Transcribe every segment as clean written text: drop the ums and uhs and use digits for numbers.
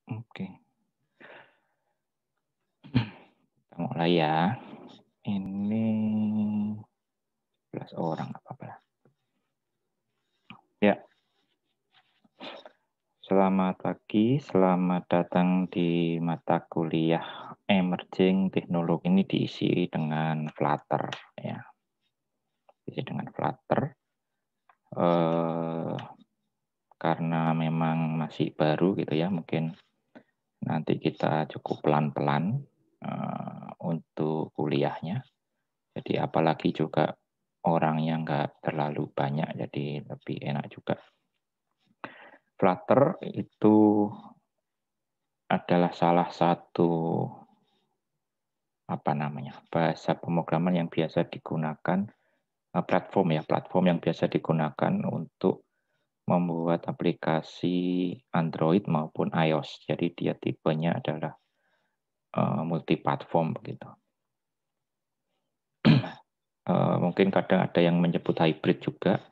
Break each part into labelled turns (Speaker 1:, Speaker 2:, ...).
Speaker 1: Oke. Kita mulai ya. Ini 11 orang apa-apa lah. Ya. Selamat pagi, selamat datang di mata kuliah Emerging Teknologi. Ini diisi dengan Flutter ya. Diisi dengan Flutter. Karena memang masih baru gitu ya, mungkin nanti kita cukup pelan-pelan untuk kuliahnya. Jadi apalagi juga orang yang nggak terlalu banyak, jadi lebih enak juga. Flutter itu adalah salah satu bahasa pemrograman yang biasa digunakan, platform yang biasa digunakan untuk membuat aplikasi Android maupun iOS. Jadi dia tipenya adalah multi platform begitu. Mungkin kadang ada yang menyebut hybrid juga.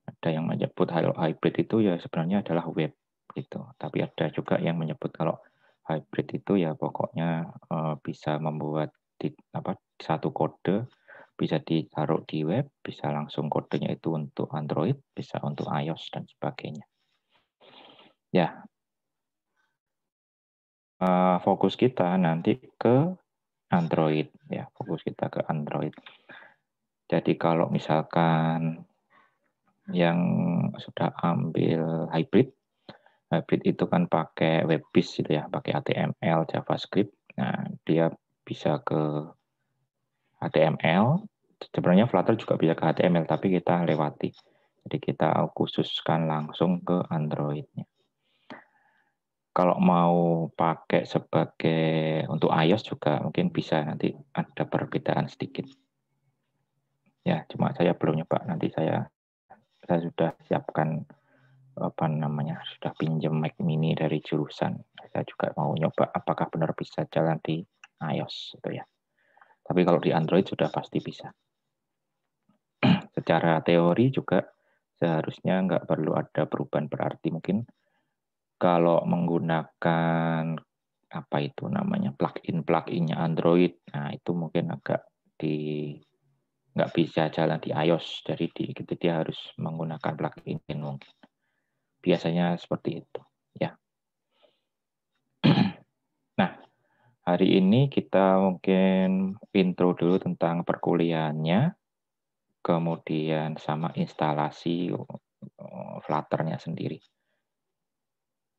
Speaker 1: Ada yang menyebut hybrid itu ya sebenarnya adalah web gitu. Tapi ada juga yang menyebut kalau hybrid itu ya pokoknya bisa membuat satu kode bisa ditaruh di web, bisa langsung kodenya itu untuk Android, bisa untuk iOS dan sebagainya. Ya, fokus kita nanti ke Android ya, fokus kita ke Android. Jadi kalau misalkan yang sudah ambil hybrid itu kan pakai web-based gitu ya, pakai HTML, JavaScript. Nah, dia bisa ke HTML. Sebenarnya Flutter juga bisa ke HTML, tapi kita lewati. Jadi kita khususkan langsung ke Android-nya. Kalau mau pakai sebagai untuk iOS juga mungkin bisa, nanti ada perbedaan sedikit. Ya, cuma saya belum nyoba. Nanti saya sudah siapkan sudah pinjam Mac mini dari jurusan. Saya juga mau nyoba apakah benar bisa jalan di iOS gitu ya. Tapi kalau di Android sudah pasti bisa. Secara teori juga seharusnya nggak perlu ada perubahan berarti. Mungkin kalau menggunakan plugin-pluginnya Android, nah itu mungkin nggak bisa jalan di iOS. Jadi dia harus menggunakan plugin mungkin. Biasanya seperti itu ya. Nah, hari ini kita mungkin intro dulu tentang perkuliahannya, kemudian sama instalasi Flutter-nya sendiri.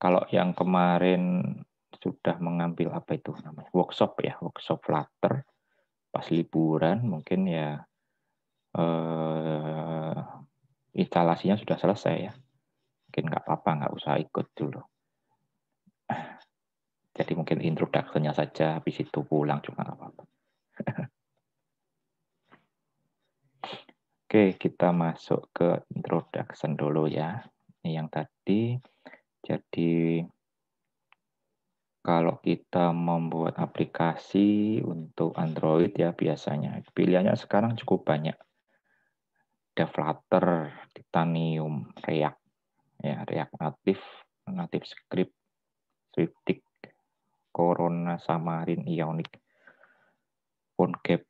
Speaker 1: Kalau yang kemarin sudah mengambil workshop Flutter pas liburan, mungkin ya instalasinya sudah selesai ya. Mungkin nggak apa-apa, nggak usah ikut dulu. Jadi mungkin introduction-nya saja, habis itu pulang juga nggak apa-apa. Oke, kita masuk ke introduction dulu ya. Ini yang tadi. Jadi kalau kita membuat aplikasi untuk Android ya biasanya pilihannya sekarang cukup banyak. Ada Flutter, Titanium, React, ya React Native Script, Swift, Corona, Xamarin, Ionic, PhoneGap,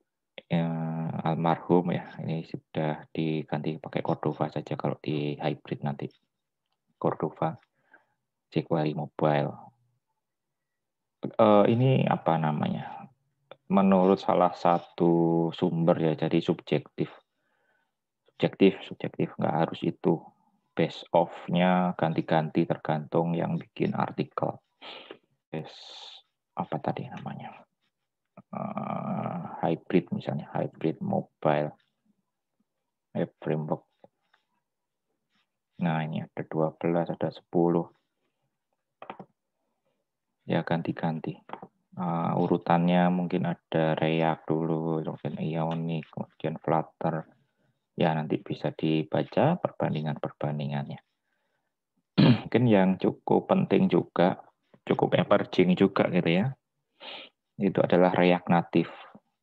Speaker 1: almarhum ya. Ini sudah diganti pakai Cordova saja kalau di hybrid nanti. Cordova, jQuery Mobile. Ini menurut salah satu sumber ya, jadi subjektif nggak harus itu. Base off-nya ganti-ganti tergantung yang bikin artikel. Hybrid misalnya, hybrid mobile web framework. Nah, ini ada 12, ada 10. Ya, ganti-ganti. Urutannya mungkin ada React dulu, kemudian Ionic, kemudian Flutter. Ya, nanti bisa dibaca perbandingannya. Mungkin yang cukup penting juga, cukup emerging juga gitu ya, itu adalah React Native.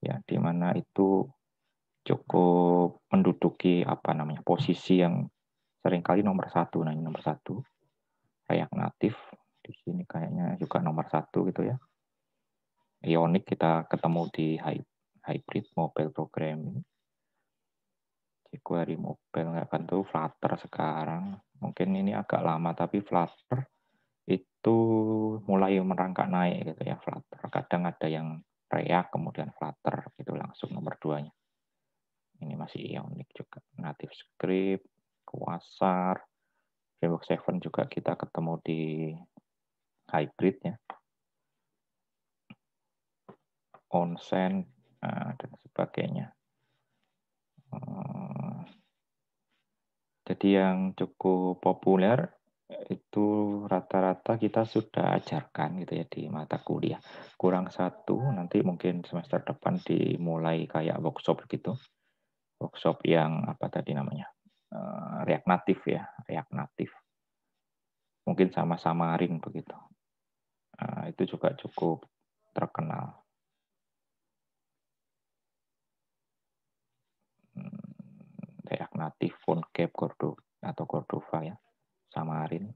Speaker 1: Ya, di mana itu cukup menduduki posisi yang seringkali nomor satu. Nah, ini nomor satu React Native. Di sini kayaknya juga nomor 1 gitu ya. Ionic kita ketemu di hybrid mobile programming. jQuery mobile nggak bantu Flutter sekarang. Mungkin ini agak lama, tapi Flutter itu mulai merangkak naik gitu ya. Flutter kadang ada yang React kemudian Flutter itu langsung nomor 2-nya. Ini masih Ionic juga. Native Script, Quasar, Framework 7 juga kita ketemu di hybrid ya. Onsen dan sebagainya. Jadi yang cukup populer itu rata-rata kita sudah ajarkan gitu ya di mata kuliah. Kurang 1, nanti mungkin semester depan dimulai kayak workshop gitu. Workshop yang apa tadi namanya? React Native ya, React Native. Mungkin sama Xamarin begitu. Itu juga cukup terkenal. React Native, PhoneGap, Cordova ya, Xamarin.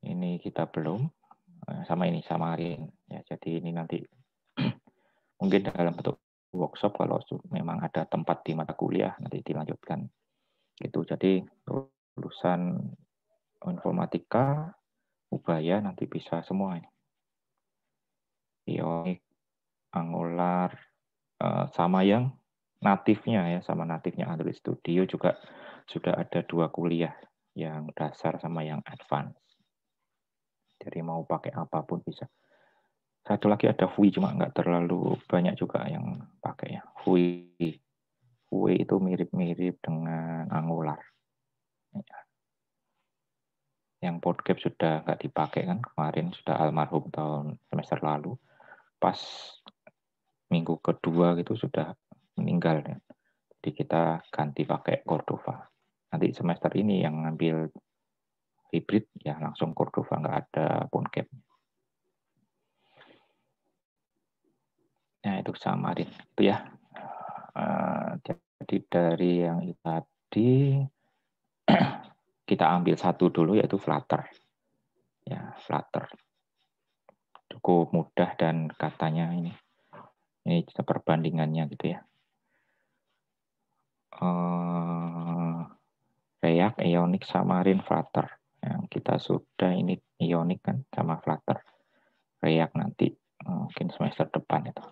Speaker 1: Ini kita belum, sama ini Xamarin ya. Jadi ini nanti mungkin dalam bentuk workshop kalau memang ada tempat di mata kuliah nanti dilanjutkan gitu. Jadi lulusan informatika Ubaya nanti bisa semua ini. Ionic, Angular, sama yang natifnya ya, sama natifnya Android Studio juga sudah ada 2 kuliah, yang dasar sama yang advance. Jadi mau pakai apapun bisa. Satu lagi ada Vue, cuma nggak terlalu banyak juga yang pakai ya. Vue itu mirip-mirip dengan Angular. Yang PhoneGap sudah nggak dipakai kan, kemarin sudah almarhum tahun semester lalu. Pas minggu kedua gitu sudah meninggal. Ya. Jadi kita ganti pakai Cordova. Nanti semester ini yang ngambil hybrid ya langsung Cordova, nggak ada PhoneGap. Nah itu Xamarin itu ya. Jadi dari yang tadi kita ambil 1 dulu yaitu Flutter. Ya, Flutter. Cukup mudah dan katanya ini perbandingannya gitu ya. React, Ionic, Xamarin, Flutter. Yang kita sudah ini Ionic kan sama Flutter. React nanti mungkin semester depan itu.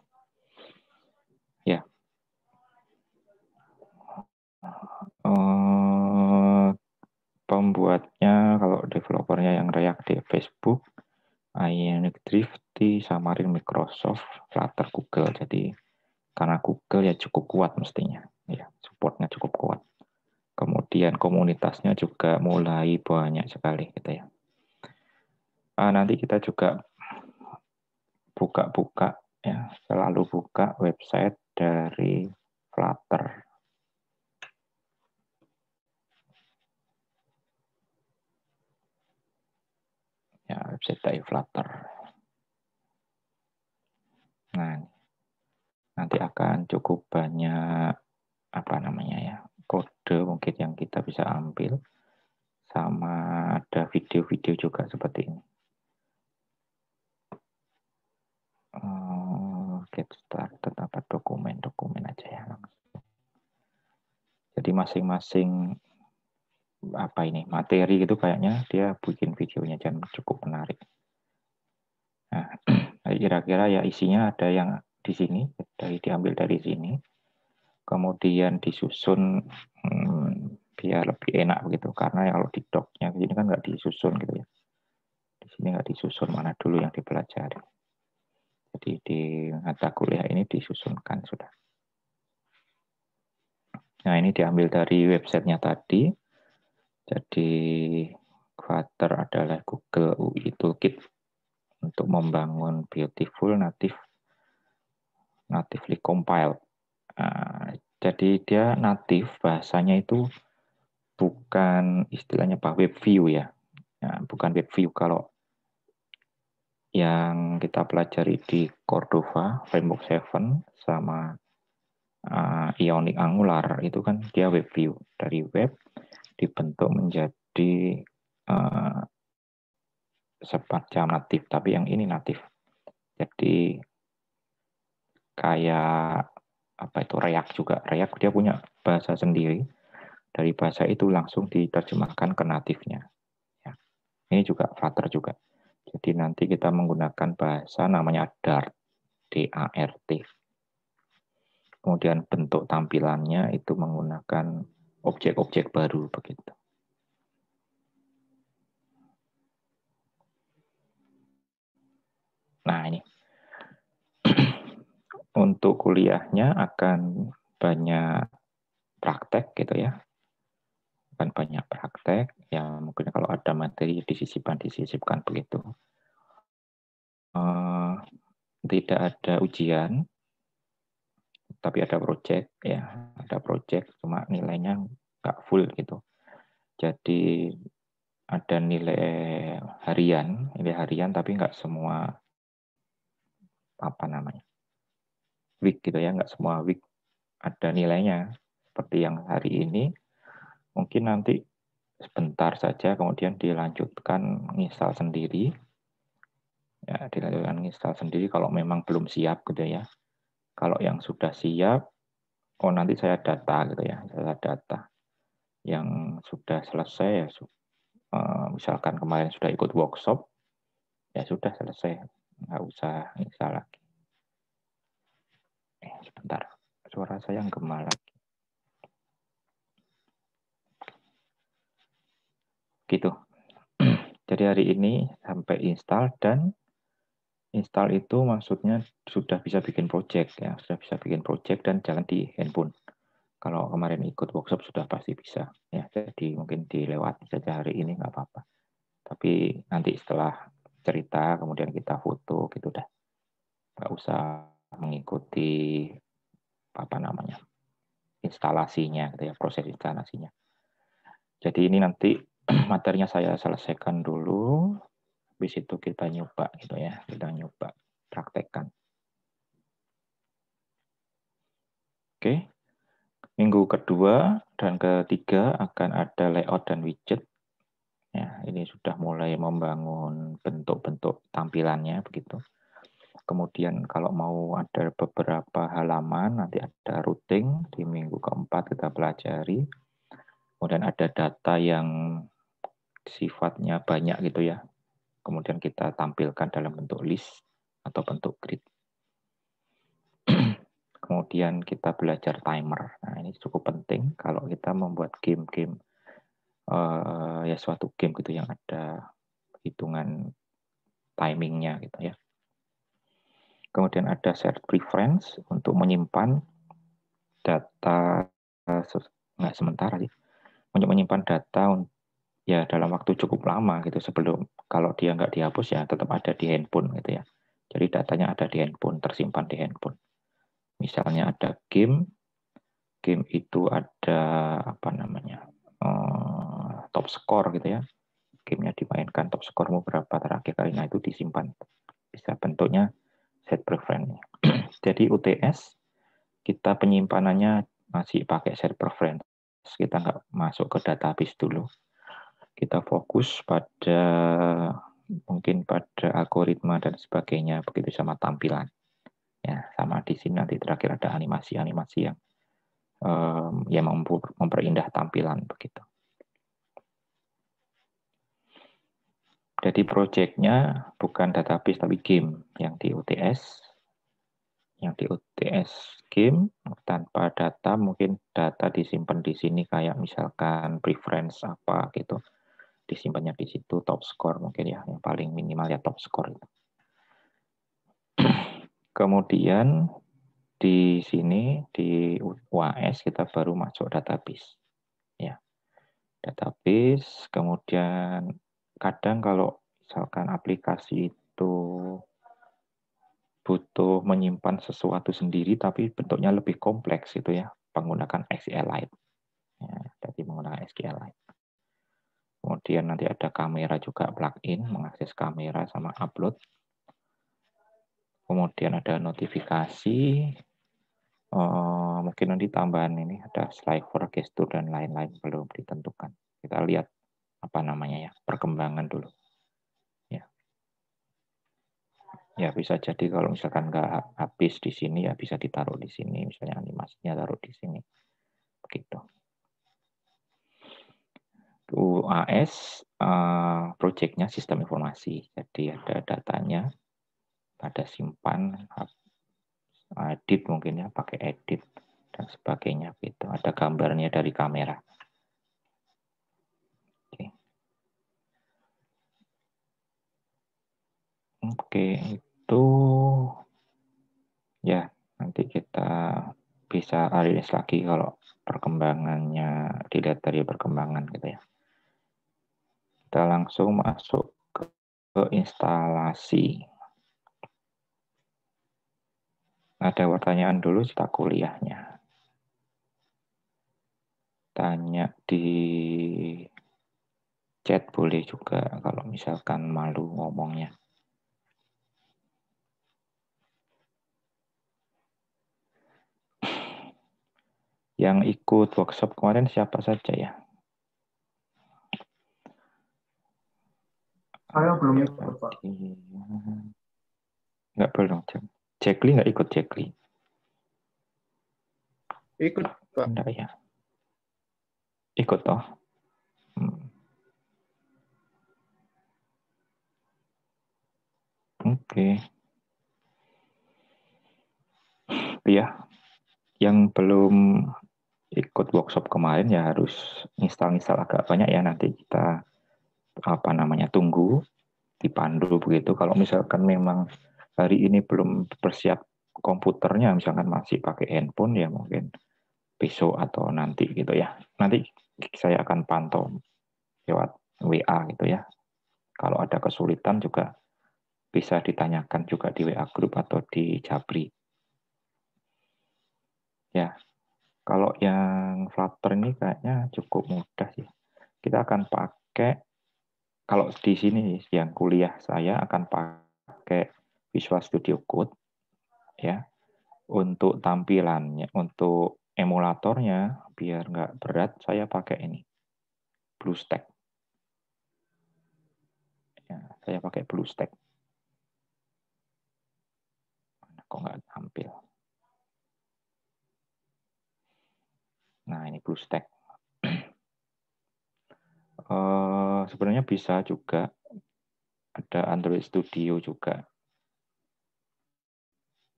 Speaker 1: Ya. Pembuatnya kalau developernya yang React di Facebook, Ionic Drift di Xamarin Microsoft, Flutter Google. Jadi karena Google ya cukup kuat mestinya, ya supportnya cukup kuat. Kemudian komunitasnya juga mulai banyak sekali gitu ya. Nanti kita juga buka-buka ya, selalu buka website dari Flutter. Ya, website dari Flutter. Nah, nanti akan cukup banyak apa namanya ya, kode mungkin yang kita bisa ambil, sama ada video-video juga seperti ini. Get started apa dokumen aja ya langsung. Jadi masing-masing apa ini materi gitu kayaknya dia bikin videonya dan cukup menarik. Nah, kira-kira ya isinya ada yang di sini, diambil dari sini, kemudian disusun biar lebih enak begitu. Karena kalau di doc-nya ini kan nggak disusun gitu ya. Di sini nggak disusun mana dulu yang dipelajari. Jadi di mata kuliah ini disusunkan sudah. Nah ini diambil dari websitenya tadi. Jadi Flutter adalah Google UI Toolkit untuk membangun beautiful natively compiled. Jadi dia native, bahasanya itu bukan istilahnya web view ya. Bukan web view. Kalau yang kita pelajari di Cordova, Framework 7, sama Ionic Angular, itu kan dia web view. Dari web dibentuk menjadi semacam natif, tapi yang ini natif. Jadi kayak apa itu React juga. React dia punya bahasa sendiri. Dari bahasa itu langsung diterjemahkan ke natifnya. Ya. Ini juga Flutter juga. Jadi nanti kita menggunakan bahasa namanya Dart, D-A-R-T. Kemudian bentuk tampilannya itu menggunakan objek-objek baru begitu. Nah ini untuk kuliahnya akan banyak praktek gitu ya. Akan banyak praktek yang mungkin kalau ada materi disisipkan begitu. Tidak ada ujian, tapi ada project ya, ada project cuma nilainya nggak full gitu. Jadi ada nilai harian tapi nggak semua apa namanya week gitu ya, nggak semua week ada nilainya. Seperti yang hari ini, mungkin nanti sebentar saja kemudian dilanjutkan nginstal sendiri. Ya, dilanjutkan nginstal sendiri kalau memang belum siap gitu ya. Kalau yang sudah siap, oh nanti saya data gitu ya, saya data yang sudah selesai ya, misalkan kemarin sudah ikut workshop, ya sudah selesai, nggak usah install lagi. Sebentar, suara saya gema lagi. Gitu. Jadi hari ini sampai install, dan install itu maksudnya sudah bisa bikin project ya, sudah bisa bikin project dan jalan di handphone. Kalau kemarin ikut workshop sudah pasti bisa ya, jadi mungkin dilewati saja hari ini nggak apa-apa. Tapi nanti setelah cerita kemudian kita foto gitu dah, nggak usah mengikuti apa namanya instalasinya gitu ya, proses instalasinya. Jadi ini nanti materinya saya selesaikan dulu, habis itu kita nyoba gitu ya, kita nyoba praktekkan. Oke, minggu kedua dan ketiga akan ada layout dan widget. Ya, ini sudah mulai membangun bentuk-bentuk tampilannya begitu. Kemudian kalau mau ada beberapa halaman, nanti ada routing di minggu keempat kita pelajari. Kemudian ada data yang sifatnya banyak gitu ya. Kemudian kita tampilkan dalam bentuk list atau bentuk grid. Kemudian kita belajar timer. Nah, ini cukup penting kalau kita membuat game-game, ya suatu game gitu yang ada hitungan timingnya gitu ya. Kemudian ada set preference untuk menyimpan data, nggak sementara sih, untuk menyimpan data ya dalam waktu cukup lama gitu sebelum, kalau dia nggak dihapus ya tetap ada di handphone gitu ya. Jadi datanya ada di handphone, tersimpan di handphone. Misalnya ada game itu ada apa namanya top score gitu ya. Gamenya dimainkan, top skoremu berapa terakhir kali, nah itu disimpan. Bisa bentuknya set preference. Jadi UTS kita penyimpanannya masih pakai set preference. Kita nggak masuk ke database dulu. Kita fokus pada mungkin pada algoritma dan sebagainya, begitu sama tampilan. Ya, sama di sini nanti terakhir ada animasi-animasi yang memperindah tampilan begitu. Jadi proyeknya bukan database tapi game yang di UTS. Yang di UTS game tanpa data, mungkin data disimpan di sini kayak misalkan preference apa gitu. Disimpannya di situ, top score mungkin ya, yang paling minimal ya top score itu. Kemudian di sini di UAS kita baru masuk database. Ya. Database, kemudian kadang kalau misalkan aplikasi itu butuh menyimpan sesuatu sendiri tapi bentuknya lebih kompleks itu ya, menggunakan SQLite. Ya, jadi menggunakan SQLite. Kemudian nanti ada kamera juga, plugin mengakses kamera sama upload. Kemudian ada notifikasi. Mungkin nanti tambahan ini ada sliver, gestur dan lain-lain belum ditentukan. Kita lihat apa namanya ya, perkembangan dulu. Ya. Ya bisa jadi kalau misalkan nggak habis di sini ya bisa ditaruh di sini, misalnya animasinya taruh di sini, begitu. UAS projectnya sistem informasi, jadi ada datanya, ada simpan, edit mungkin ya pakai edit dan sebagainya gitu. Ada gambarnya dari kamera. Oke, itu ya nanti kita bisa analis lagi kalau perkembangannya dilihat dari perkembangan gitu ya. Kita langsung masuk ke instalasi. Ada pertanyaan dulu kita kuliahnya. Tanya di chat boleh juga kalau misalkan malu ngomongnya. Yang ikut workshop kemarin siapa saja ya?
Speaker 2: Saya belum ikut, Pak.
Speaker 1: Nggak belum. Jackly nggak ikut Jackly?
Speaker 2: Ikut, Pak.
Speaker 1: Enggak ya? Ikut toh? Oke. Ya, yang belum ikut workshop kemarin ya harus install agak banyak ya, nanti kita tunggu dipandu begitu. Kalau misalkan memang hari ini belum bersiap komputernya, misalkan masih pakai handphone ya mungkin besok atau nanti gitu ya. Nanti saya akan pantau lewat WA gitu ya. Kalau ada kesulitan juga bisa ditanyakan juga di WA grup atau di Jabri. Ya, kalau yang Flutter ini kayaknya cukup mudah sih. Kita akan pakai, kalau di sini yang kuliah saya akan pakai Visual Studio Code ya. Untuk tampilannya, untuk emulatornya biar nggak berat, saya pakai ini BlueStack. Ya, saya pakai BlueStack. Kok nggak tampil? Nah, ini BlueStack. Sebenarnya bisa juga ada Android Studio juga.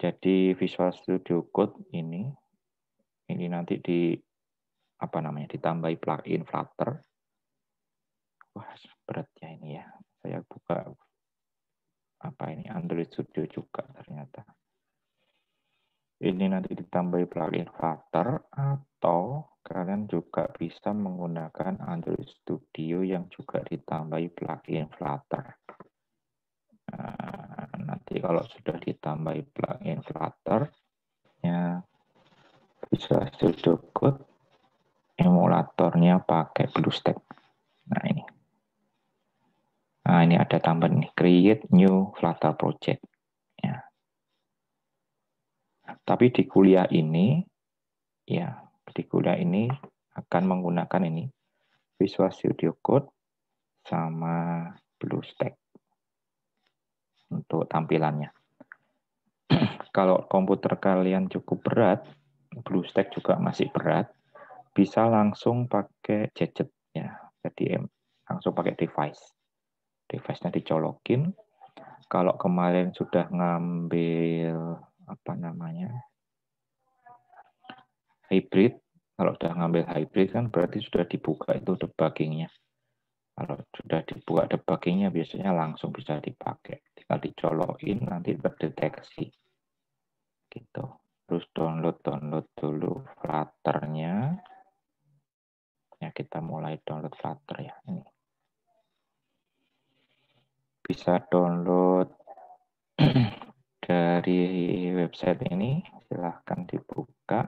Speaker 1: Jadi Visual Studio Code ini nanti ditambahi plugin Flutter. Wah, berat ya ini ya. Saya buka Android Studio juga ternyata. Ini nanti ditambahi plugin Flutter atau kalian juga bisa menggunakan Android Studio yang juga ditambahi plugin Flutter. Nah, nanti kalau sudah ditambahi plugin Flutter, ya bisa Studio Code, emulatornya pakai BlueStack. Nah ini. Nah ini ada tambahan nih, create new Flutter project. Ya. Tapi di kuliah ini, akan menggunakan ini Visual Studio Code sama BlueStack untuk tampilannya. Kalau komputer kalian cukup berat, BlueStack juga masih berat, bisa langsung pakai gadget ya. Jadi langsung pakai device. Device-nya dicolokin. Kalau kemarin sudah ngambil hybrid, kalau sudah ngambil hybrid kan berarti sudah dibuka itu debuggingnya. Kalau sudah dibuka debuggingnya biasanya langsung bisa dipakai. Tinggal dicolokin nanti terdeteksi. Gitu. Terus download dulu Flutter-nya. Ya kita mulai download Flutter ya. Ini. Bisa download dari website ini. Silahkan dibuka.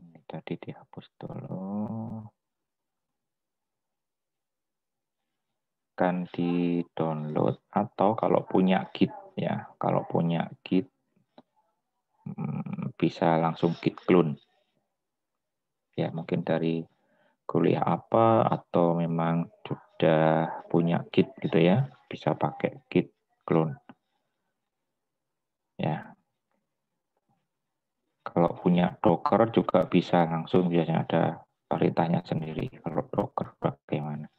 Speaker 1: Ini tadi dihapus dulu. Kan di-download atau kalau punya Git ya. Kalau punya Git bisa langsung Git clone. Ya, mungkin dari kuliah apa atau memang sudah punya Git gitu ya, bisa pakai Git clone. Ya. Kalau punya Docker juga bisa langsung, biasanya ada perintahnya sendiri. Kalau Docker bagaimana?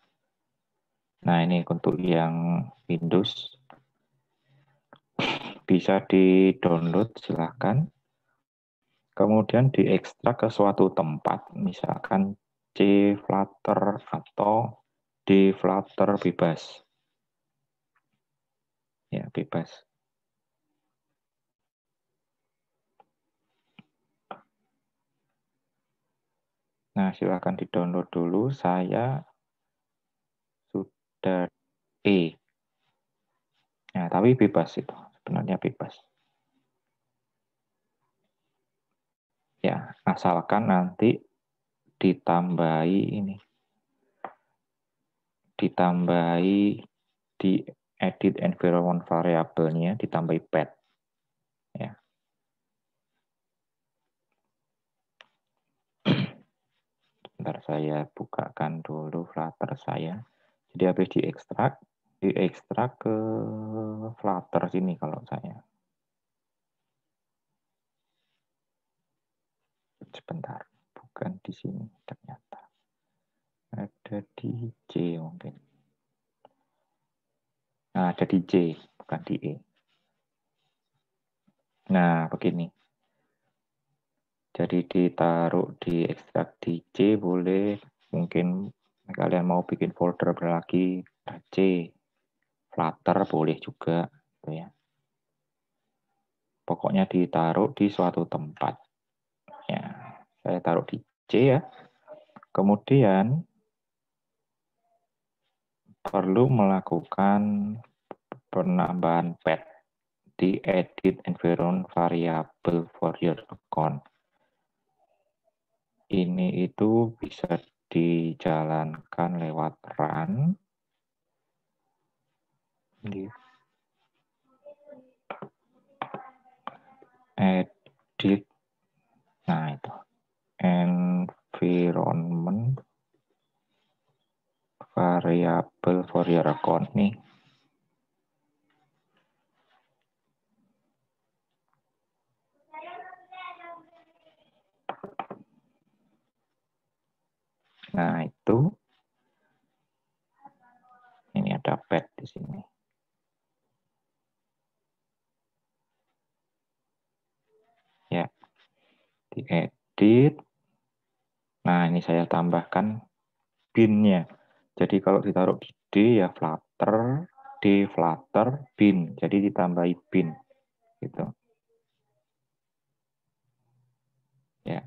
Speaker 1: Nah, ini untuk yang Windows bisa di-download, silahkan. Kemudian diekstrak ke suatu tempat, misalkan C-Flutter atau D-Flutter bebas. Ya, bebas. Nah, silahkan di-download dulu. Saya sudah Nah, tapi bebas itu, sebenarnya bebas. Ya, asalkan nanti ditambahi ini, ditambahi di edit environment variable-nya, ditambahi pet. Ya. Bentar saya bukakan dulu Flutter saya. Jadi habis diekstrak ke Flutter sini kalau saya. Sebentar, bukan di sini ternyata. Ada di C mungkin. Nah, ada di C, bukan di E. Nah, begini. Jadi ditaruh di ekstrak di C boleh, mungkin kalian mau bikin folder lagi C, Flutter boleh juga, gitu ya. Pokoknya ditaruh di suatu tempat. Ya, saya taruh di C ya. Kemudian perlu melakukan penambahan pet di edit environment variable for your account. Ini itu bisa dijalankan lewat run di edit, nah itu environment variable for your account nih. Nah itu, ini ada pet di sini. Ya, diedit. Nah ini saya tambahkan bin-nya. Jadi kalau ditaruh di D ya Flutter, D Flutter, bin. Jadi ditambahi bin. Gitu. Ya.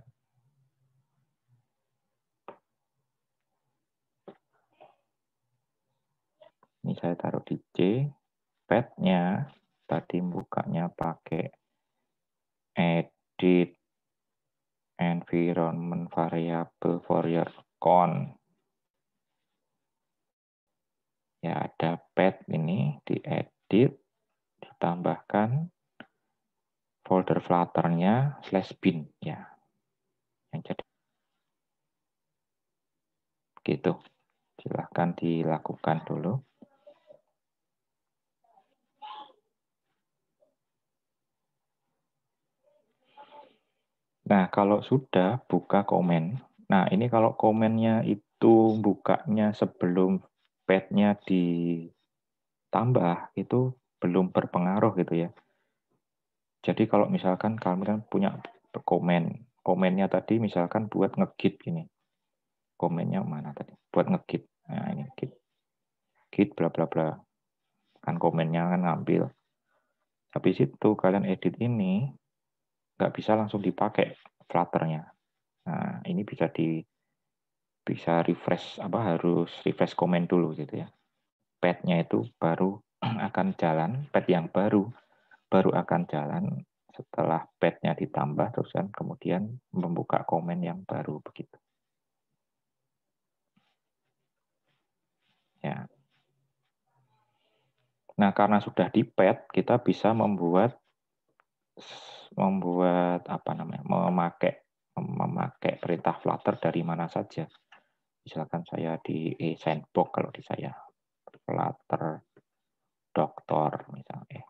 Speaker 1: Ini saya taruh di C. Pet-nya tadi bukanya pakai edit environment variable for your account. Ya ada pet ini diedit, ditambahkan folder Flutter-nya /bin ya. Yang jadi gitu. Silahkan dilakukan dulu. Nah, kalau sudah buka komen. Nah, ini kalau komennya itu bukanya sebelum pad-nya ditambah, itu belum berpengaruh gitu ya. Jadi kalau misalkan kalian punya komen, komennya tadi misalkan buat ngegit gini. Komennya mana tadi? Buat ngegit. Nah, ini git. Git bla bla bla. Kan komennya kan ngambil. Habis itu kalian edit ini, nggak bisa langsung dipakai Flutter-nya. Nah, ini bisa refresh, harus refresh komen dulu gitu ya. Pad-nya itu baru akan jalan, pad yang baru akan jalan setelah pad-nya ditambah, terus kan kemudian membuka komen yang baru begitu. Ya. Nah, karena sudah di pad, kita bisa membuat memakai perintah Flutter dari mana saja. Misalkan saya di Sandbox, kalau di saya Flutter Doctor misalnya,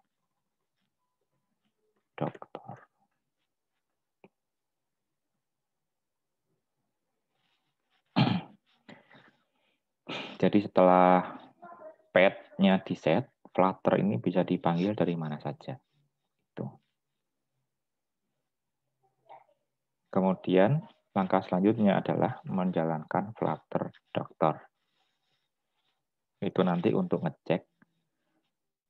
Speaker 1: Doctor. Jadi setelah path-nya di set, Flutter ini bisa dipanggil dari mana saja. Tuh. Kemudian langkah selanjutnya adalah menjalankan Flutter Doctor. Itu nanti untuk ngecek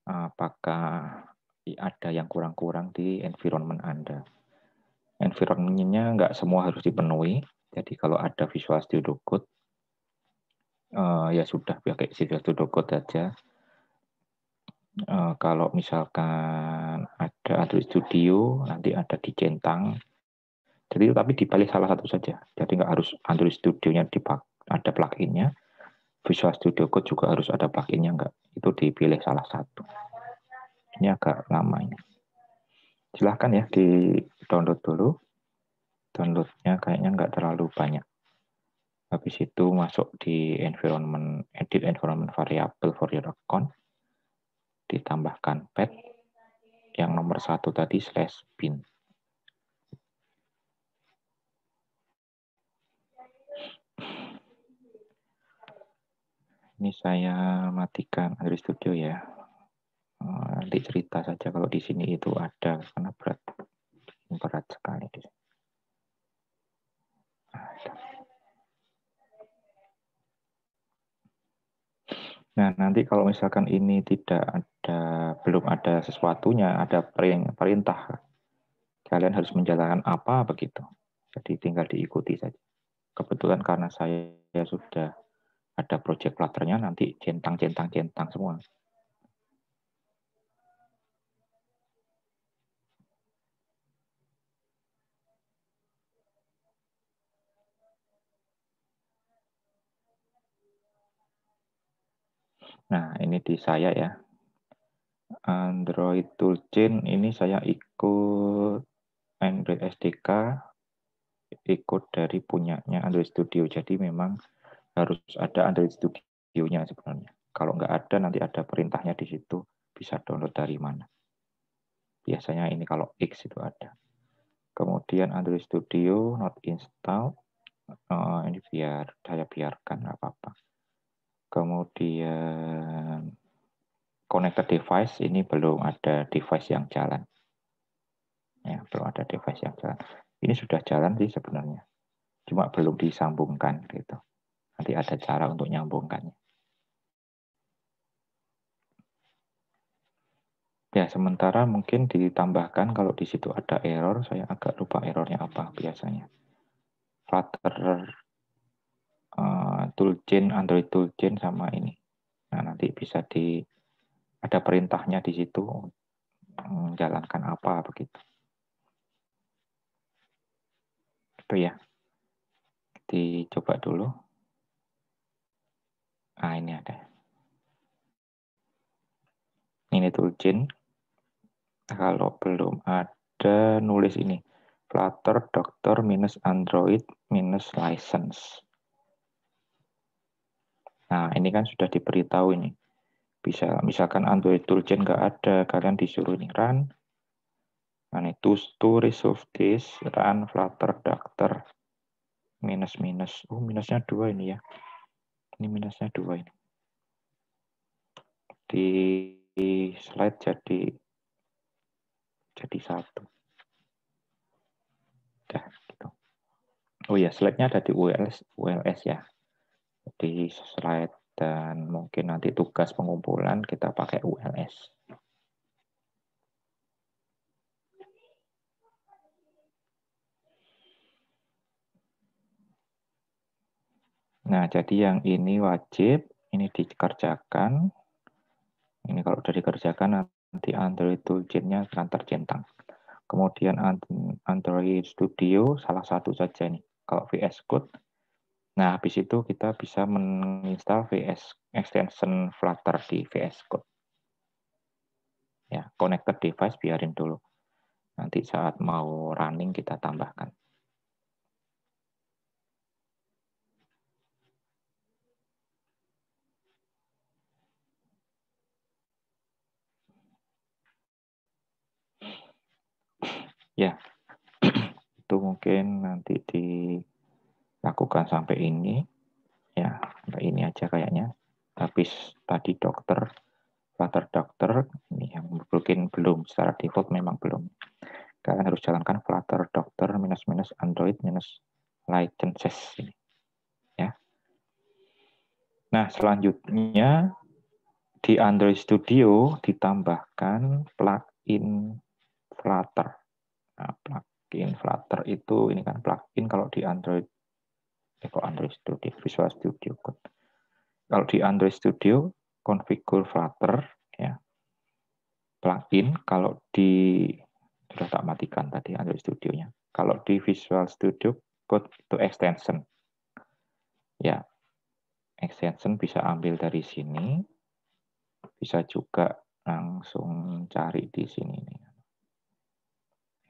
Speaker 1: apakah ada yang kurang-kurang di environment Anda. Environment-nya nggak semua harus dipenuhi. Jadi kalau ada Visual Studio Code, ya sudah pakai Visual Studio Code saja. Kalau misalkan ada Android Studio, nanti ada di centang. Jadi tapi dipilih salah satu saja. Jadi nggak harus Android Studio-nya ada plugin-nya. Visual Studio Code juga harus ada plugin-nya, nggak. Itu dipilih salah satu. Ini agak lama ini. Silahkan ya di-download dulu. Download-nya kayaknya nggak terlalu banyak. Habis itu masuk di environment, edit environment variable for your account. Ditambahkan path. Yang nomor 1 tadi /bin. Ini saya matikan Android Studio ya. Nanti cerita saja kalau di sini itu ada, karena berat sekali. Nah, nanti kalau misalkan ini belum ada sesuatunya, ada perintah, kalian harus menjalankan apa begitu. Jadi tinggal diikuti saja. Kebetulan karena saya sudah ada project Flutter-nya, nanti centang semua. Nah, ini di saya ya. Android Toolchain ini saya ikut Android SDK, ikut dari punyanya Android Studio. Jadi memang harus ada Android Studio-nya sebenarnya. Kalau nggak ada, nanti ada perintahnya di situ. Bisa download dari mana. Biasanya ini kalau X itu ada. Kemudian Android Studio, not install. Ini saya biarkan, nggak apa-apa. Kemudian connected device, ini belum ada device yang jalan. Ya, belum ada device yang jalan. Ini sudah jalan sih sebenarnya. Cuma belum disambungkan gitu. Nanti ada cara untuk nyambungkannya. Ya, sementara mungkin ditambahkan kalau di situ ada error, saya agak lupa errornya apa biasanya. Flutter toolchain, Android toolchain sama ini. Nah, nanti bisa ada perintahnya di situ, menjalankan apa begitu. Itu ya. Dicoba dulu. Nah, ini ada. Ini toolchain. Kalau belum ada, nulis ini. Flutter Doctor -Android -license. Nah, ini kan sudah diberitahu ini. Bisa, misalkan Android Toolchain nggak ada, kalian disuruh ini run. Nah, ini to resolve this, run Flutter Doctor minus. Minusnya 2 ini ya. Ini minusnya 2 ini. Di slide jadi 1. Dah, gitu. Oh ya, slide-nya ada di ULS ya. Di slide dan mungkin nanti tugas pengumpulan kita pakai ULS. Nah, jadi yang ini wajib, ini dikerjakan. Ini kalau sudah dikerjakan, nanti Android Toolchain-nya akan tercentang. Kemudian Android Studio, salah satu saja nih. Kalau VS Code, nah habis itu kita bisa menginstal extension Flutter di VS Code. Ya, connected device biarin dulu. Nanti saat mau running kita tambahkan. Ya, itu mungkin nanti dilakukan sampai ini. Ya, sampai ini aja kayaknya. Habis tadi Flutter Doctor, ini yang mungkin belum, secara default memang belum. Kalian harus jalankan Flutter Doctor minus Android minus licenses ini. Ya. Nah, selanjutnya di Android Studio ditambahkan plugin Flutter. Nah, plugin Flutter itu ini kan plugin kalau di Android Android Studio, Visual Studio Code. Kalau di Android Studio configure Flutter ya. Plugin kalau di sudah tak matikan tadi Android Studio-nya. Kalau di Visual Studio Code itu extension. Ya, extension bisa ambil dari sini. Bisa juga langsung cari di sini nih.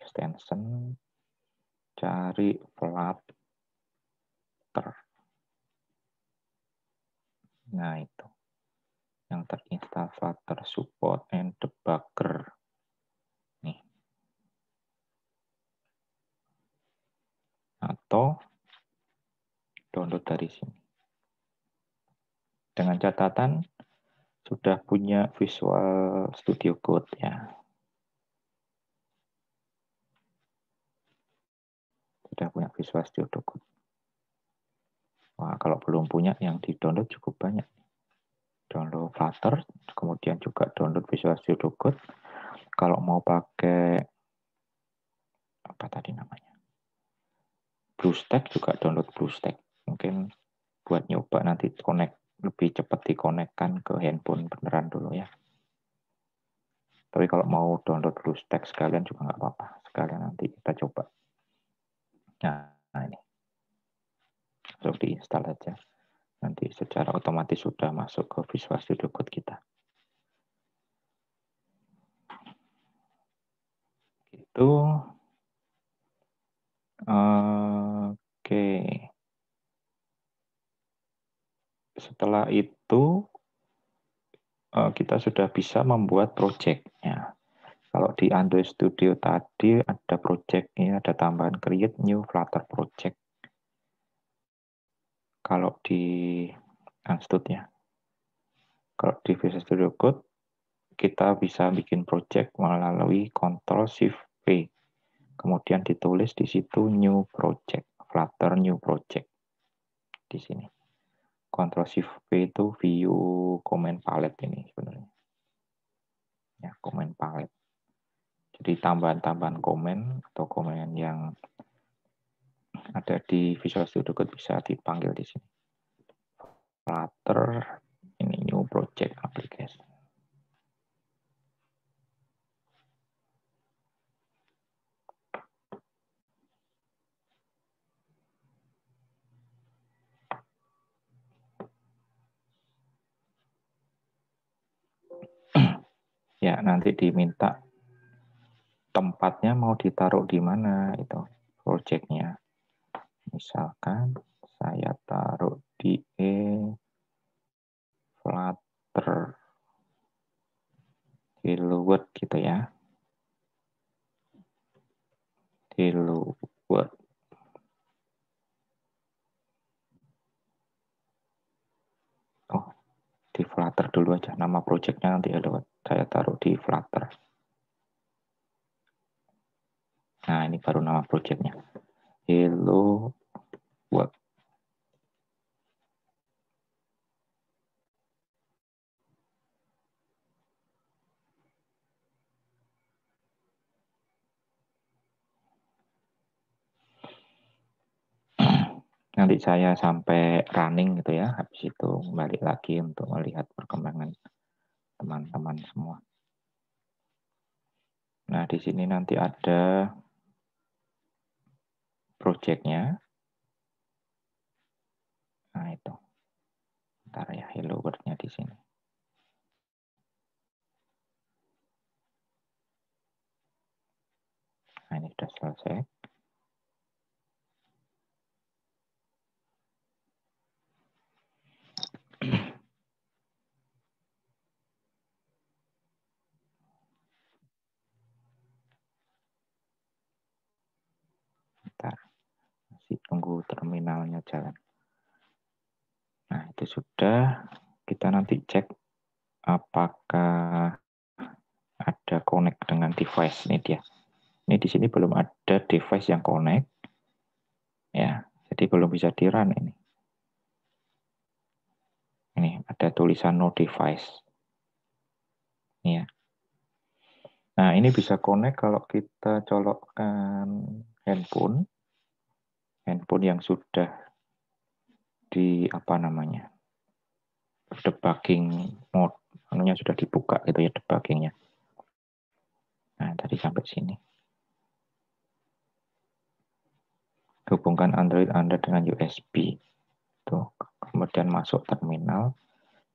Speaker 1: Extension cari Flutter. Nah, itu yang terinstall Flutter support and debugger. Nih. Atau download dari sini. Dengan catatan sudah punya Visual Studio Code ya. Sudah punya Visual Studio Code. Wah, kalau belum punya yang di-download cukup banyak. Download Flutter, kemudian juga download Visual Studio Code. Kalau mau pakai apa tadi namanya? BlueStack juga download BlueStack. Mungkin buat nyoba nanti connect lebih cepat dikonekkan ke handphone beneran dulu ya. Tapi kalau mau download BlueStack sekalian juga nggak apa-apa. Sekalian nanti kita coba. Nah ini. Langsung diinstal aja. Nanti secara otomatis sudah masuk ke Visual Studio Code kita. Itu oke. Setelah itu kita sudah bisa membuat project-nya. Kalau di Android Studio tadi ada project-nya, ada tambahan create new Flutter project. Kalau di Anstud ya. Kalau di Visual Studio Code kita bisa bikin project melalui Ctrl+Shift+V. Kemudian ditulis di situ new project, Flutter new project. Di sini. Ctrl+Shift+V itu view comment palette ini sebenarnya. Ya, comment palette. Jadi tambahan-tambahan komen atau komen yang ada di Visual Studio Code bisa dipanggil di sini. Flutter ini new project application. Ya, nanti diminta tempatnya mau ditaruh di mana itu projectnya. Misalkan saya taruh di Flutter Hello World gitu ya. Hello World. Oh, di Flutter dulu aja. Nama projectnya nanti Hello World. Saya taruh di Flutter. Nah, ini baru nama projectnya. Hello World. Nanti saya sampai running gitu ya. Habis itu balik lagi untuk melihat perkembangan teman-teman semua. Nah, di sini nanti ada project-nya. Nah, itu. Ntar ya, hello world-nya di sini. Nah, ini sudah selesai. tunggu terminalnya jalan. Nah, itu sudah. Kita nanti cek apakah ada connect dengan device. Ini dia. Ini di sini belum ada device yang connect. Ya, jadi belum bisa di-run ini. Ini ada tulisan no device. Ini ya. Nah, ini bisa connect kalau kita colokkan handphone yang sudah di apa namanya, debugging mode, anunya sudah dibuka gitu ya, debuggingnya. Nah, tadi sampai sini. Hubungkan Android Anda dengan USB. Tuh, kemudian masuk terminal,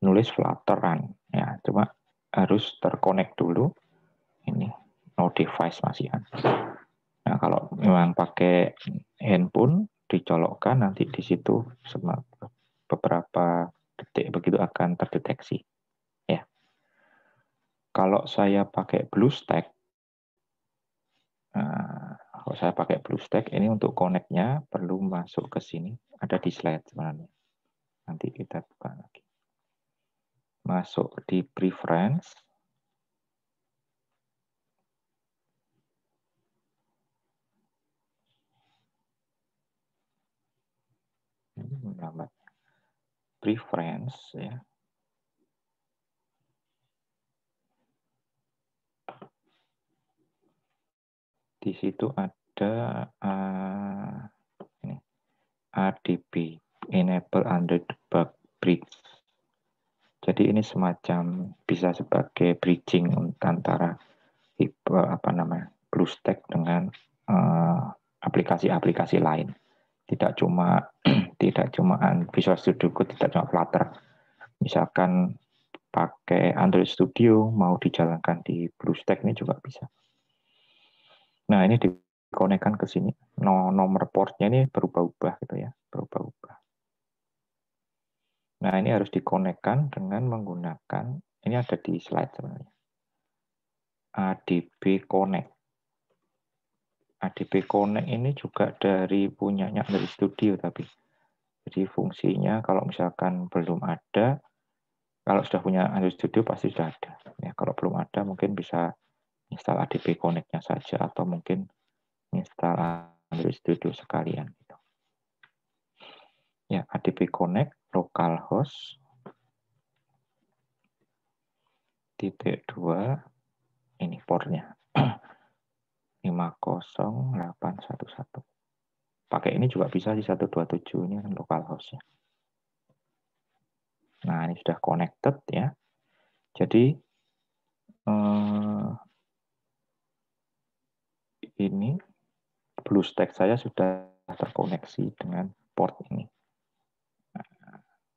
Speaker 1: nulis Flutter Run. Ya, cuma harus terkonek dulu. Ini no device masih ada. Nah, kalau memang pakai handphone dicolokkan, nanti di situ beberapa detik begitu akan terdeteksi. Ya. Kalau saya pakai BlueStack, kalau saya pakai BlueStack ini untuk connect-nya perlu masuk ke sini. Ada di slide sebenarnya. Nanti kita buka lagi. Masuk di preference. Preference ya. Di situ ada ini, ADB, Enable Android Debug Bridge. Jadi ini semacam bisa sebagai bridging antara tipe apa namanya BlueStack dengan aplikasi-aplikasi lain. Tidak cuma Visual Studio Code, tidak cuma Flutter. Misalkan pakai Android Studio mau dijalankan di BlueStack ini juga bisa. Nah, ini dikonekkan ke sini. Nomor portnya ini berubah-ubah gitu ya, berubah-ubah. Nah, ini harus dikonekkan dengan menggunakan, ini ada di slide sebenarnya. ADB Connect. ADB Connect ini juga dari punyanya Android Studio tapi. Jadi fungsinya kalau misalkan belum ada, kalau sudah punya Android Studio pasti sudah ada. Ya, kalau belum ada mungkin bisa install ADB Connect-nya saja atau mungkin install Android Studio sekalian. Gitu. Ya, ADB Connect localhost titik 2 ini portnya 50811. Pakai ini juga bisa di 127 ini kan localhost-nya. Nah, ini sudah connected ya. Jadi ini BlueStack saya sudah terkoneksi dengan port ini.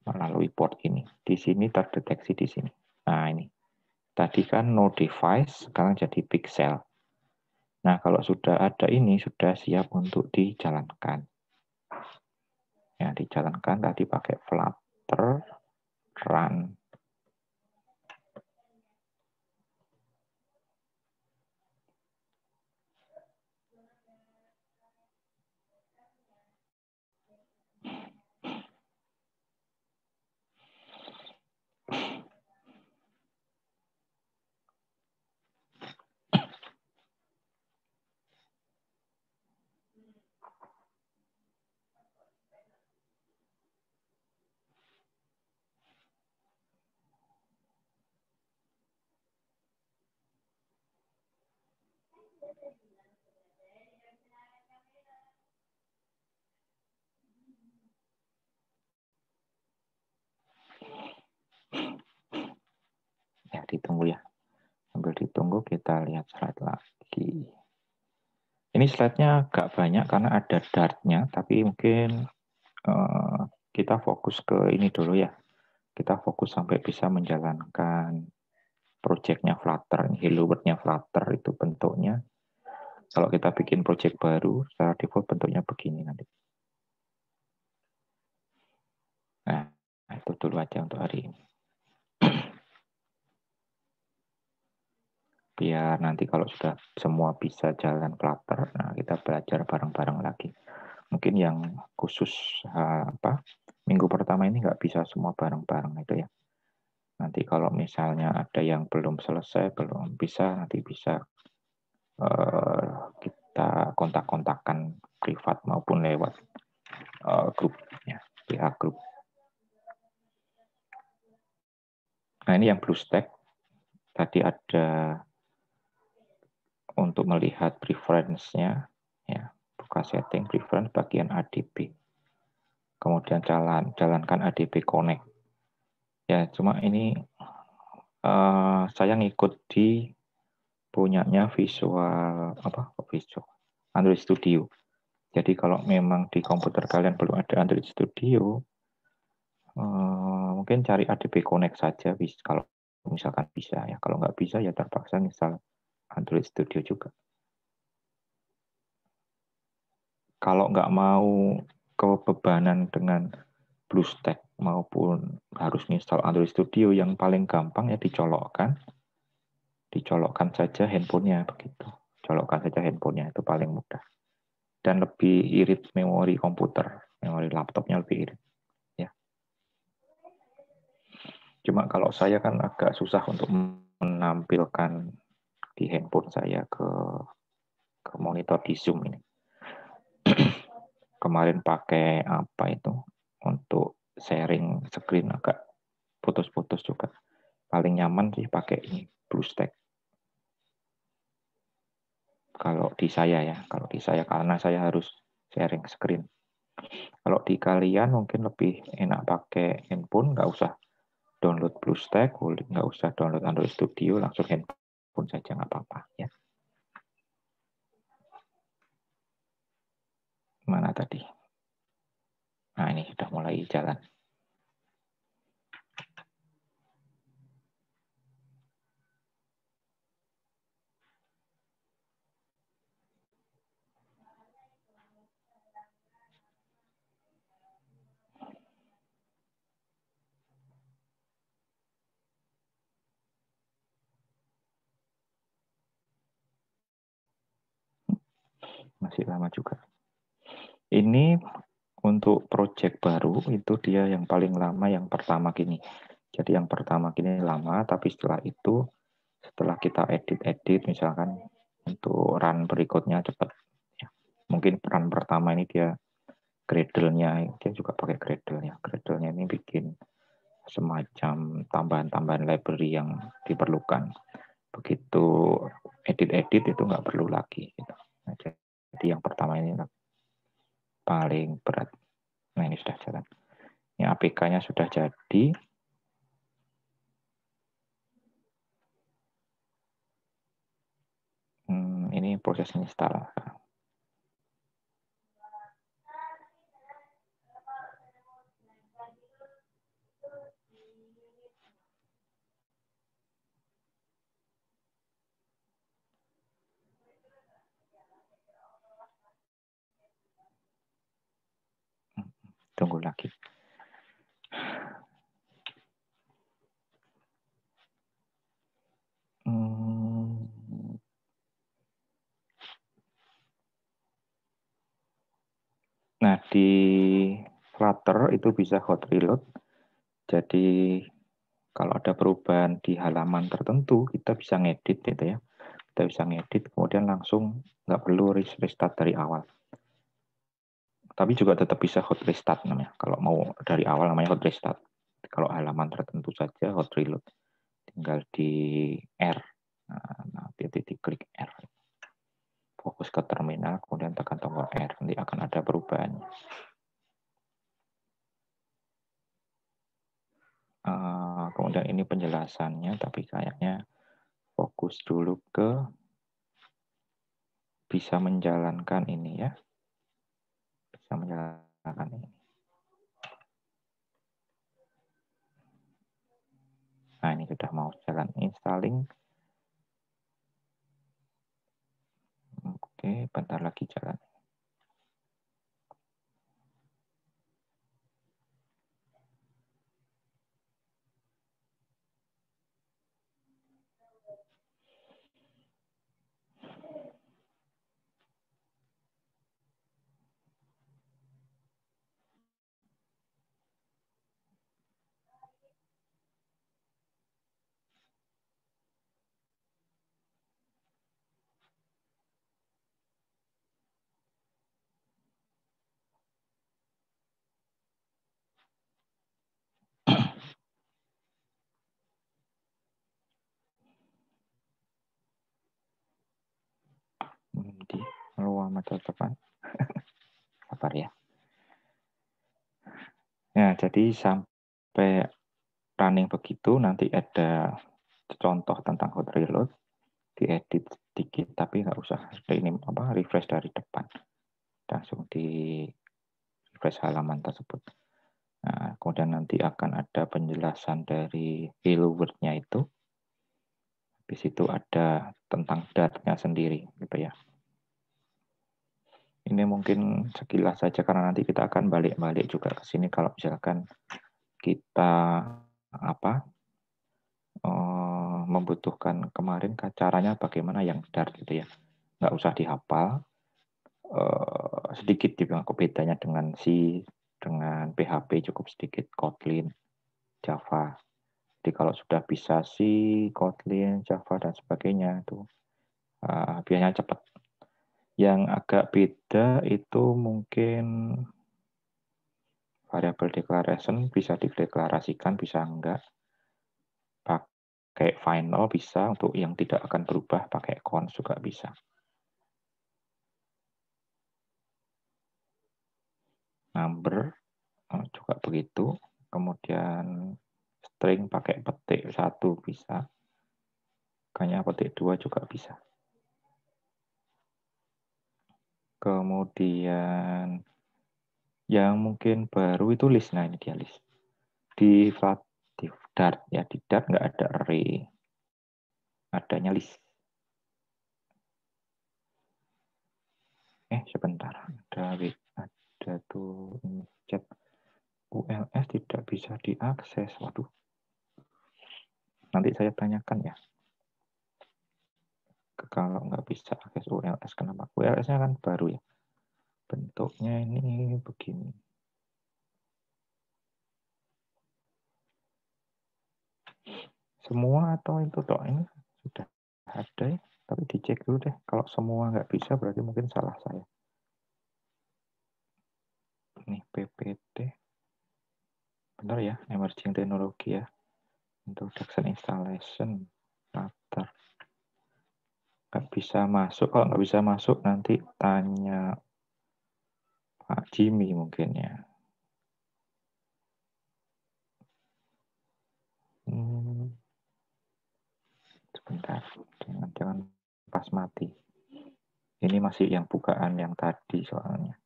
Speaker 1: Melalui port ini. Di sini terdeteksi di sini. Nah, ini. Tadi kan no device, sekarang jadi pixel. Nah, kalau sudah ada ini, sudah siap untuk dijalankan. Ya, dijalankan tadi pakai Flutter Run. Ya, ditunggu ya. Sambil ditunggu kita lihat slide lagi. Ini slide-nya agak banyak karena ada Dart-nya, tapi mungkin kita fokus ke ini dulu ya. Kita fokus sampai bisa menjalankan project-nya Flutter. Hello World-nya Flutter itu bentuknya. Kalau kita bikin project baru, secara default bentuknya begini nanti. Nah, itu dulu aja untuk hari ini. Biar nanti kalau sudah semua bisa jalan Flutter, nah kita belajar bareng-bareng lagi. Mungkin yang khusus minggu pertama ini nggak bisa semua bareng-bareng itu ya. Nanti kalau misalnya ada yang belum selesai, belum bisa, nanti bisa kita kontak-kontakkan privat maupun lewat grup ya, pihak grup. Nah ini yang BlueStack tadi ada untuk melihat preference-nya ya, buka setting preference bagian ADB. Kemudian jalankan ADB Connect. Ya, cuma ini saya ngikut di punyanya Visual Android Studio. Jadi kalau memang di komputer kalian belum ada Android Studio, mungkin cari ADB Connect saja kalau misalkan bisa ya. Kalau nggak bisa ya terpaksa install Android Studio juga. Kalau nggak mau kebebanan dengan BlueStack maupun harus install Android Studio, yang paling gampang ya dicolokkan saja handphonenya begitu. Colokkan saja handphonenya, itu paling mudah. Dan lebih irit memori komputer, memori laptopnya lebih irit. Ya. Cuma kalau saya kan agak susah untuk menampilkan di handphone saya ke monitor di Zoom ini. Kemarin pakai apa itu untuk sharing screen agak putus-putus juga. Paling nyaman sih pakai ini BlueStack. Kalau di saya karena saya harus sharing screen. Kalau di kalian mungkin lebih enak pakai handphone, nggak usah download BlueStack, nggak usah download Android Studio, langsung handphone saja nggak apa-apa ya. Mana tadi? Nah ini sudah mulai jalan. Masih lama juga. Ini untuk project baru itu dia yang paling lama yang pertama gini. Jadi yang pertama gini lama, tapi setelah itu setelah kita edit misalkan untuk run berikutnya cepat. Ya. Mungkin run pertama ini dia Gradle-nya, dia juga pakai Gradle-nya. Gradle-nya ini bikin semacam tambahan-tambahan library yang diperlukan. Begitu edit-edit itu nggak perlu lagi. Gitu. Nah, jadi yang pertama ini paling berat. Nah ini sudah jalan. Ini APK-nya sudah jadi. Ini proses install. Tunggu lagi. Nah, di Flutter itu bisa hot reload. Jadi kalau ada perubahan di halaman tertentu, kita bisa ngedit gitu ya. Kita bisa ngedit, kemudian langsung nggak perlu restart dari awal. Tapi juga tetap bisa hot restart namanya. Kalau mau dari awal namanya hot restart. Kalau halaman tertentu saja hot reload. Tinggal di R. Nah, titik klik R. Fokus ke terminal, kemudian tekan tombol R. Nanti akan ada perubahan. Kemudian ini penjelasannya, tapi kayaknya fokus dulu ke bisa menjalankan ini ya. Bisa menjalankan ini. Nah, ini sudah mau jalan installing. Oke, bentar lagi jalan. Lu amat teman. Sabar ya. Nah, jadi sampai running begitu, nanti ada contoh tentang hot reload, diedit sedikit, tapi nggak usah ini refresh dari depan. Langsung di refresh halaman tersebut. Nah, kemudian nanti akan ada penjelasan dari hello world-nya itu. Di situ ada tentang Dart-nya sendiri, gitu ya. Ini mungkin sekilas saja karena nanti kita akan balik-balik juga ke sini kalau misalkan kita membutuhkan kemarin caranya bagaimana yang Dart gitu ya. Nggak usah dihafal. Sedikit dibilang bedanya dengan C, dengan PHP cukup sedikit, Kotlin, Java. Jadi kalau sudah bisa C, Kotlin, Java, dan sebagainya, itu biasanya cepat. Yang agak beda itu mungkin variable declaration bisa dideklarasikan, bisa enggak. Pakai final bisa, untuk yang tidak akan berubah pakai const juga bisa. Number juga begitu. Kemudian string pakai petik 1 bisa. Kayaknya petik 2 juga bisa. Kemudian yang mungkin baru itu list. Nah, ini dia list. Di Dart ya, di Dart nggak ada array. Adanya list. Sebentar. Ada tuh chat ULS tidak bisa diakses. Waduh. Nanti saya tanyakan ya. Kalau nggak bisa akses ULS, kenapa? ULS-nya kan baru ya. Bentuknya ini begini. Semua atau itu toh ini sudah ada ya. Tapi dicek dulu deh. Kalau semua nggak bisa berarti mungkin salah saya. Ini PPT. Benar ya, emerging teknologi ya. Introduction installation. Starter. Nggak bisa masuk. Kalau nggak bisa masuk nanti tanya Pak Jimmy mungkin ya. Sebentar, jangan pas mati. Ini masih yang bukaan yang tadi soalnya.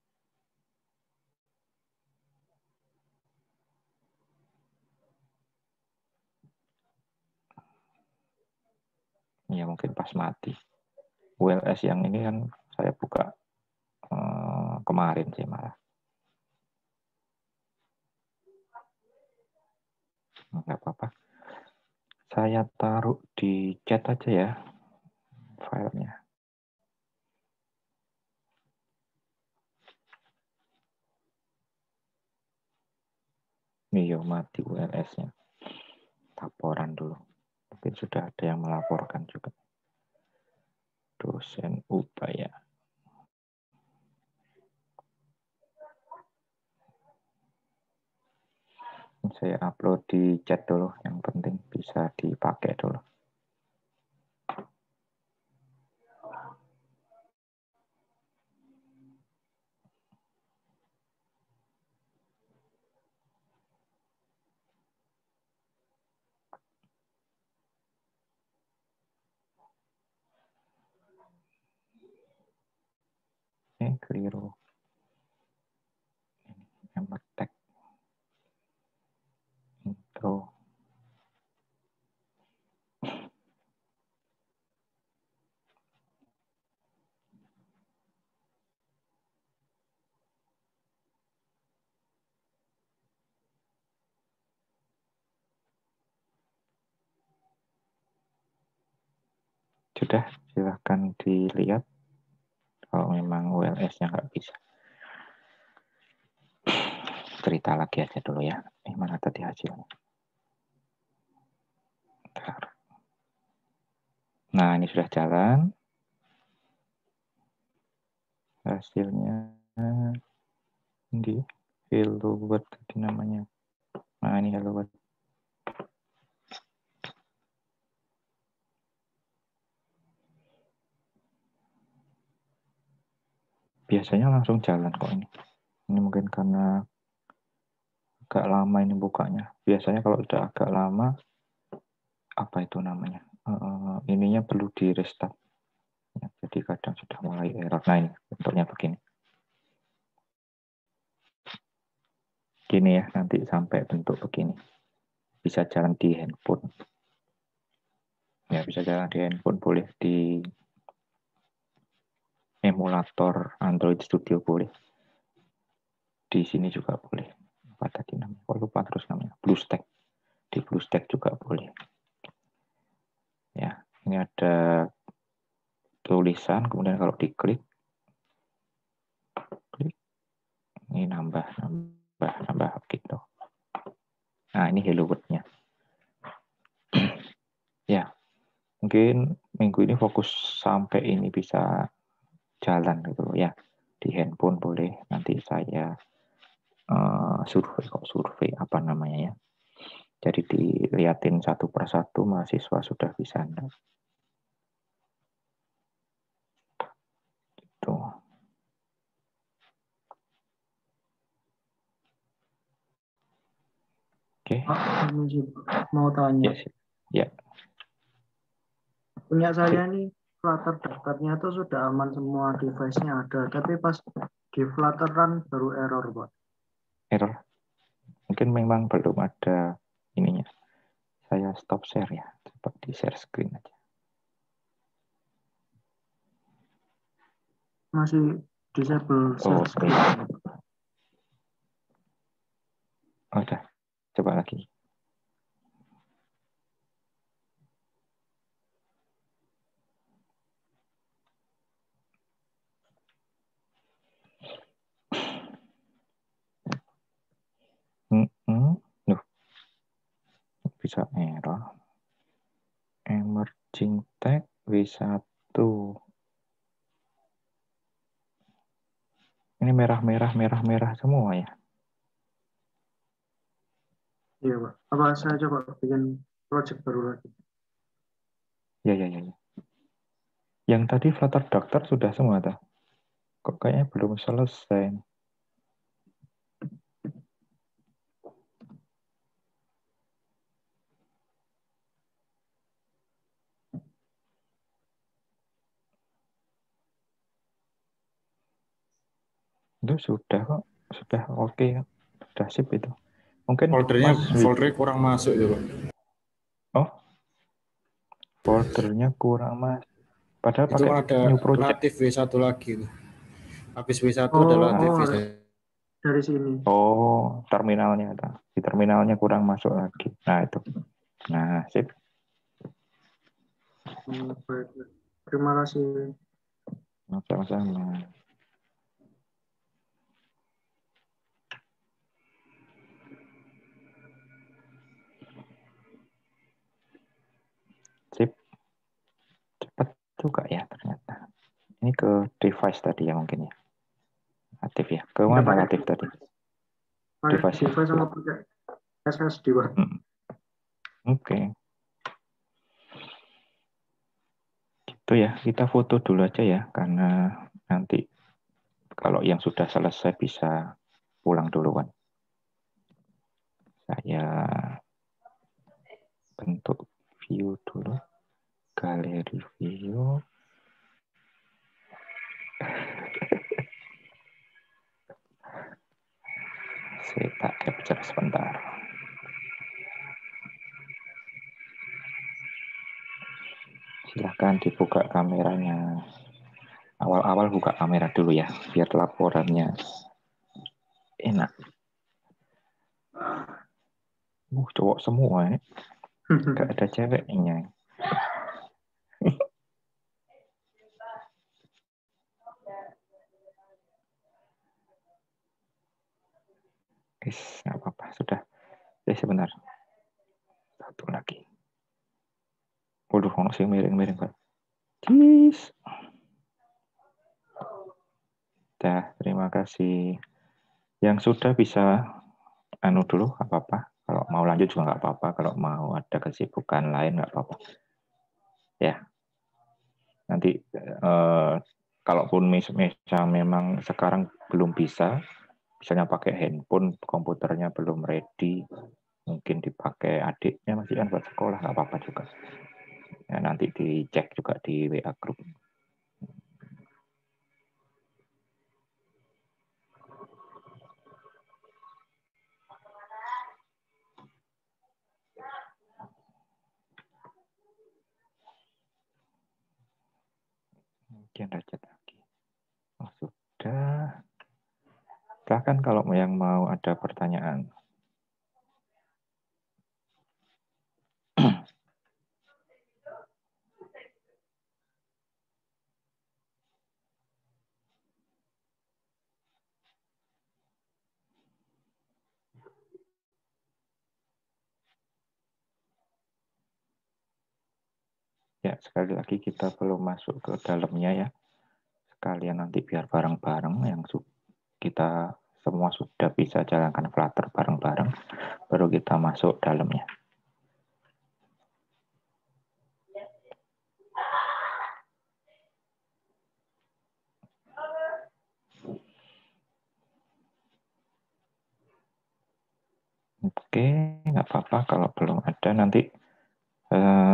Speaker 1: Ya mungkin pas mati. ULS yang ini kan saya buka kemarin sih malah. Nggak apa-apa. Saya taruh di chat aja ya filenya. Nih yo mati ULS-nya. Laporan dulu. Mungkin sudah ada yang melaporkan juga. Dosen upaya. Saya upload di chat dulu, yang penting bisa dipakai dulu. Keliru. Ember tag. Intro. Sudah, silahkan dilihat. Kalau memang ULS-nya nggak bisa. Cerita lagi aja dulu ya. Mana tadi hasilnya? Bentar. Nah, ini sudah jalan. Hasilnya di hello world tadi namanya. Nah, ini hello world. biasanya langsung jalan kok ini. Ini mungkin karena agak lama ini bukanya. Biasanya kalau udah agak lama, apa itu namanya? Ininya perlu di restart. Ya, jadi kadang sudah mulai error. Nah ini bentuknya begini. Gini ya, nanti sampai bentuk begini. Bisa jalan di handphone. Ya, bisa jalan di handphone, boleh di emulator Android Studio boleh. Di sini juga boleh. Apa tadi namanya? Kok lupa terus namanya? BlueStack. Di BlueStack juga boleh. Ya, ini ada tulisan, kemudian kalau diklik, ini nambah gitu. Nah, ini hello world-nya. Ya, mungkin minggu ini fokus sampai ini bisa jalan gitu ya. Di handphone boleh, nanti saya survei apa namanya ya. Jadi dilihatin satu persatu mahasiswa sudah bisa enggak. Gitu. Oke.
Speaker 2: Mau tanya.
Speaker 1: Yes. Ya.
Speaker 2: Punya saya nih Flutter daftarnya tuh sudah aman, semua device-nya ada, tapi pas di Flutter Run baru error, Pak.
Speaker 1: Error. Mungkin memang belum ada ininya. Saya stop share ya. Coba di share screen aja.
Speaker 2: Masih disable share screen.
Speaker 1: Oh, udah. Coba lagi. Loh. Bisa error. Emerging tag W1. Ini merah semua ya.
Speaker 2: Iya, Pak. Apa saya coba bikin project baru lagi?
Speaker 1: Ya. Yang tadi Flutter Doctor sudah semua tuh. Kok kayaknya belum selesai. Itu sudah kok. Sudah oke. Sudah sip itu. Mungkin
Speaker 3: foldernya kurang masuk ya, Pak.
Speaker 1: Oh. Foldernya kurang masuk. Padahal
Speaker 3: Itu
Speaker 1: pakai
Speaker 3: ada
Speaker 1: new project.
Speaker 3: Latif W1 lagi. Habis W1 ada Latif W1.
Speaker 2: Dari sini.
Speaker 1: Oh, terminalnya. Di terminalnya kurang masuk lagi. Nah, itu. Nah, sip.
Speaker 2: Baik. Terima kasih.
Speaker 1: Sama-sama. Sip. Cepat juga ya ternyata. Ini ke device tadi ya mungkin ya. Aktif ya. Ke mana aktif tadi?
Speaker 2: Device sama pakai SSD, Pak.
Speaker 1: Oke. Gitu ya. Kita foto dulu aja ya. Karena nanti kalau yang sudah selesai bisa pulang duluan. Saya bentuk view dulu. Galeri view. Saya tak capture sebentar. Silahkan dibuka kameranya. Awal-awal buka kamera dulu ya, biar laporannya enak. Cowok semua ya. Gak ada ceweknya. Nggak apa-apa, sudah. Sebentar. Satu lagi. Waduh, ono sing miring-miring, Pak. Cheese. Dah, terima kasih. Yang sudah bisa dulu, nggak apa-apa. Kalau mau lanjut juga nggak apa-apa. Kalau mau ada kesibukan lain nggak apa-apa. Ya. Nanti kalaupun misalnya memang sekarang belum bisa, misalnya pakai handphone, komputernya belum ready, mungkin dipakai adiknya masih kan buat sekolah, nggak apa-apa juga. Ya, nanti dicek juga di WA group. Mungkin lanjut lagi. Oh, sudah. Silahkan kalau yang mau ada pertanyaan. Ya, sekali lagi kita belum masuk ke dalamnya ya. Sekalian nanti biar bareng-bareng yang kita semua sudah bisa jalankan Flutter bareng-bareng, baru kita masuk dalamnya. Oke, nggak apa-apa kalau belum ada nanti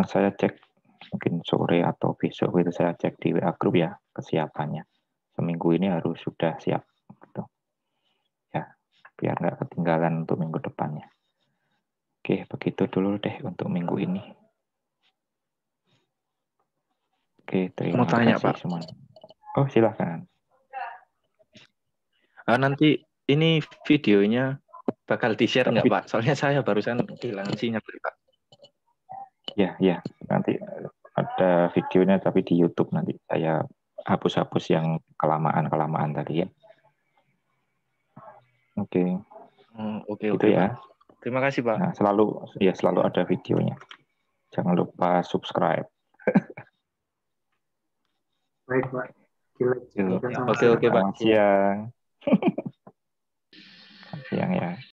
Speaker 1: saya cek mungkin sore atau besok itu saya cek di WA group ya kesiapannya. Seminggu ini harus sudah siap. Gitu. Ya, biar nggak ketinggalan untuk minggu depannya. Oke, begitu dulu deh untuk minggu ini. Oke, terima
Speaker 4: Mau tanya,
Speaker 1: kasih
Speaker 4: Pak.
Speaker 1: semuanya. Oh, silakan.
Speaker 4: Nanti ini videonya bakal di-share nggak, Pak? Soalnya saya barusan kehilangan sinyal, Pak.
Speaker 1: Ya, nanti ada videonya tapi di YouTube nanti saya hapus-hapus yang kelamaan tadi ya. Oke.
Speaker 4: Oke,
Speaker 1: Gitu ya.
Speaker 4: Pak. Terima kasih, Pak.
Speaker 1: Nah, selalu ada videonya. Jangan lupa subscribe.
Speaker 2: Baik, Pak. Dilanjutkan
Speaker 4: Oke, Pak.
Speaker 1: Selamat siang. Selamat siang ya.